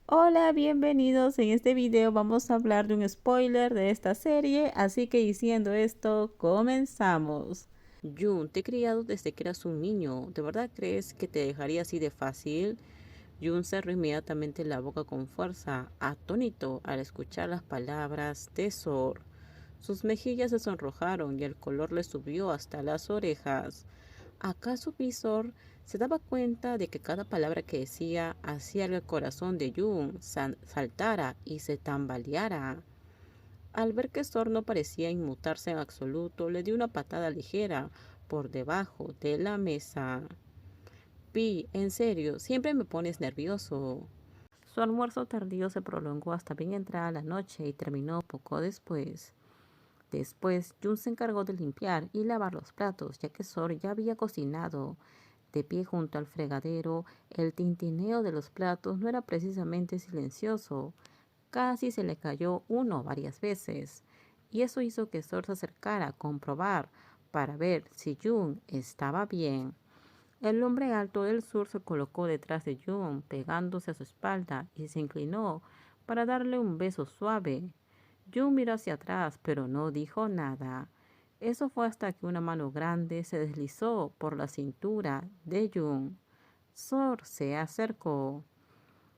Hola, bienvenidos. En este video vamos a hablar de un spoiler de esta serie, así que diciendo esto, comenzamos. Jun, te he criado desde que eras un niño. ¿De verdad crees que te dejaría así de fácil? Jun cerró inmediatamente la boca con fuerza, atónito al escuchar las palabras de Sor. Sus mejillas se sonrojaron y el color le subió hasta las orejas. ¿Acaso Visor se daba cuenta de que cada palabra que decía hacía que el corazón de Jun saltara y se tambaleara? Al ver que Sor no parecía inmutarse en absoluto, le dio una patada ligera por debajo de la mesa. Pi, en serio, siempre me pones nervioso. Su almuerzo tardío se prolongó hasta bien entrada la noche y terminó poco después. Después, Jun se encargó de limpiar y lavar los platos, ya que Sor ya había cocinado. De pie junto al fregadero, el tintineo de los platos no era precisamente silencioso. Casi se le cayó uno varias veces, y eso hizo que Sor se acercara a comprobar para ver si Jun estaba bien. El hombre alto del sur se colocó detrás de Jun, pegándose a su espalda, y se inclinó para darle un beso suave. Jun miró hacia atrás, pero no dijo nada. Eso fue hasta que una mano grande se deslizó por la cintura de Jun. Sor se acercó.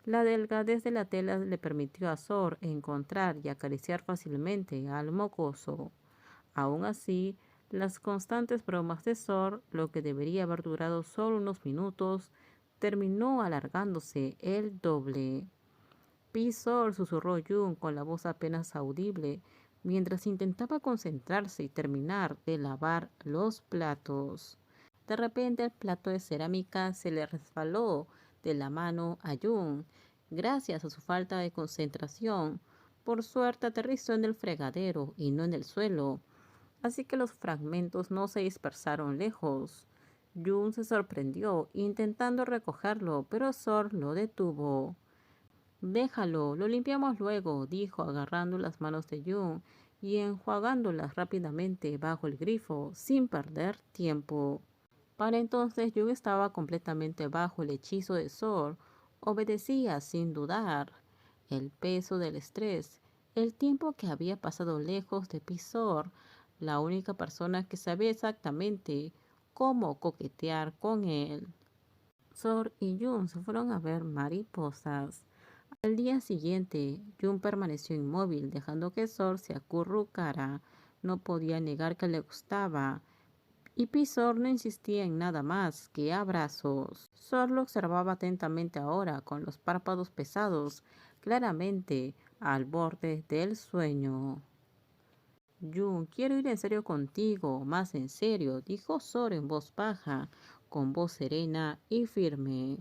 La delgadez de la tela le permitió a Sor encontrar y acariciar fácilmente al mocoso. Aun así, las constantes bromas de Sor, lo que debería haber durado solo unos minutos, terminó alargándose el doble. Sor, susurró Jun con la voz apenas audible, mientras intentaba concentrarse y terminar de lavar los platos. De repente el plato de cerámica se le resbaló de la mano a Jun. Gracias a su falta de concentración, por suerte aterrizó en el fregadero y no en el suelo, así que los fragmentos no se dispersaron lejos. Jun se sorprendió intentando recogerlo, pero Sor lo detuvo. Déjalo, lo limpiamos luego, dijo agarrando las manos de Jun y enjuagándolas rápidamente bajo el grifo, sin perder tiempo. Para entonces Jun estaba completamente bajo el hechizo de Sor. Obedecía sin dudar. El peso del estrés, el tiempo que había pasado lejos de Pisor, la única persona que sabía exactamente cómo coquetear con él. Sor y Jun se fueron a ver mariposas. Al día siguiente, Jun permaneció inmóvil, dejando que Sor se acurrucara. No podía negar que le gustaba, y Pisor no insistía en nada más que abrazos. Sor lo observaba atentamente ahora, con los párpados pesados, claramente al borde del sueño. Jun, quiero ir en serio contigo, más en serio, dijo Sor en voz baja, con voz serena y firme.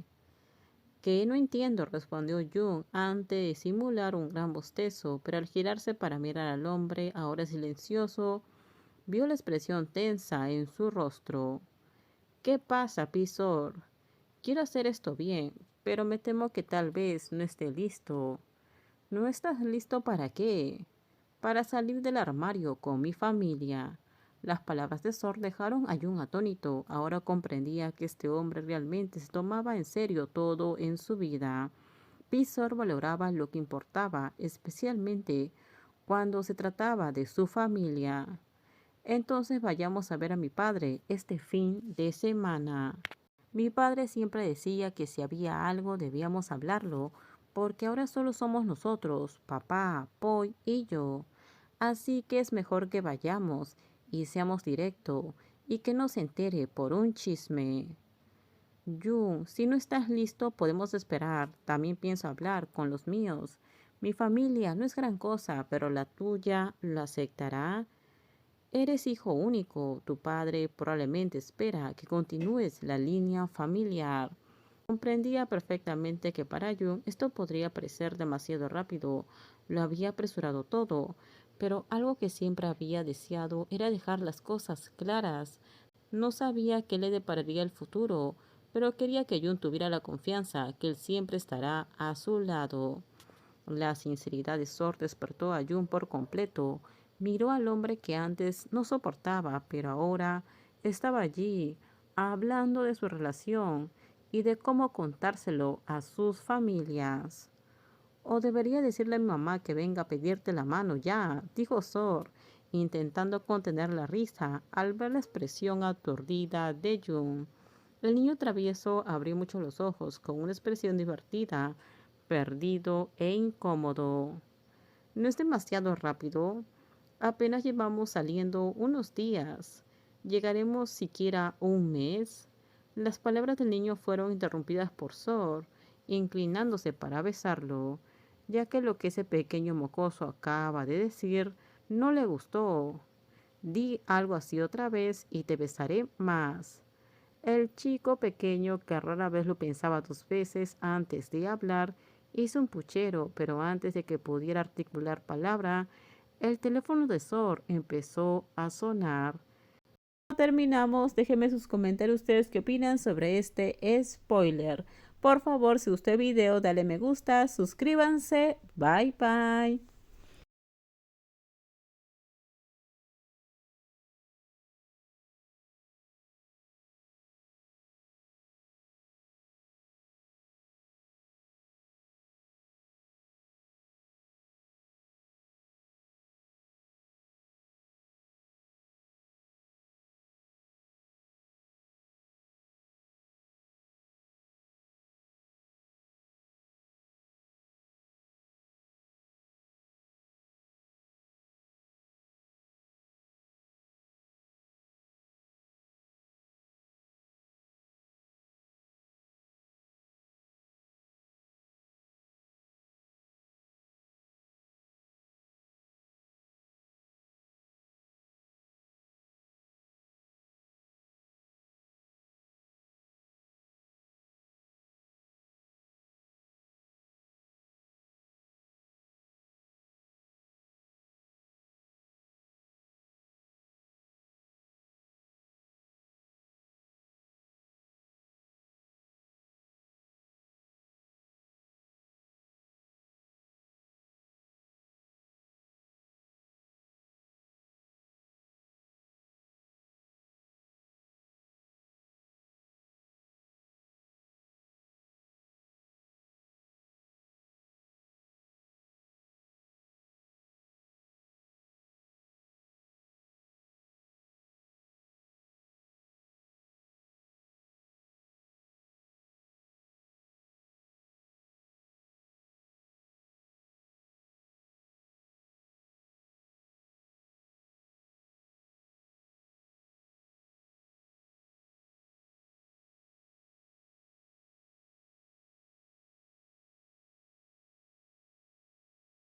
Que no entiendo, respondió Jung antes de simular un gran bostezo, pero al girarse para mirar al hombre, ahora silencioso, vio la expresión tensa en su rostro. ¿Qué pasa, Pisor? Quiero hacer esto bien, pero me temo que tal vez no esté listo. ¿No estás listo para qué? Para salir del armario con mi familia. Las palabras de Sor dejaron a Jun atónito. Ahora comprendía que este hombre realmente se tomaba en serio todo en su vida. Pisor valoraba lo que importaba, especialmente cuando se trataba de su familia. Entonces vayamos a ver a mi padre este fin de semana. Mi padre siempre decía que si había algo debíamos hablarlo, porque ahora solo somos nosotros, papá, Poi y yo. Así que es mejor que vayamos y seamos directo y que no se entere por un chisme. Jun, si no estás listo podemos esperar. También pienso hablar con los míos. Mi familia no es gran cosa, pero la tuya la aceptará. Eres hijo único, tu padre probablemente espera que continúes la línea familiar. Comprendía perfectamente que para Jung esto podría parecer demasiado rápido, lo había apresurado todo, pero algo que siempre había deseado era dejar las cosas claras. No sabía qué le depararía el futuro, pero quería que Jung tuviera la confianza que él siempre estará a su lado. La sinceridad de Sor despertó a Jun por completo. Miró al hombre que antes no soportaba, pero ahora estaba allí, hablando de su relación y de cómo contárselo a sus familias. O debería decirle a mi mamá que venga a pedirte la mano ya, dijo Sor, intentando contener la risa al ver la expresión aturdida de Jun. El niño travieso abrió mucho los ojos con una expresión divertida, perdido e incómodo. ¿No es demasiado rápido? Apenas llevamos saliendo unos días. ¿Llegaremos siquiera un mes? Las palabras del niño fueron interrumpidas por Sor, inclinándose para besarlo, ya que lo que ese pequeño mocoso acaba de decir no le gustó. Di algo así otra vez y te besaré más. El chico pequeño, que rara vez lo pensaba 2 veces antes de hablar, hizo un puchero, pero antes de que pudiera articular palabra, el teléfono de Sor empezó a sonar. Terminamos, déjenme sus comentarios ustedes qué opinan sobre este spoiler. Por favor, si gustó el video, dale me gusta, suscríbanse, bye bye.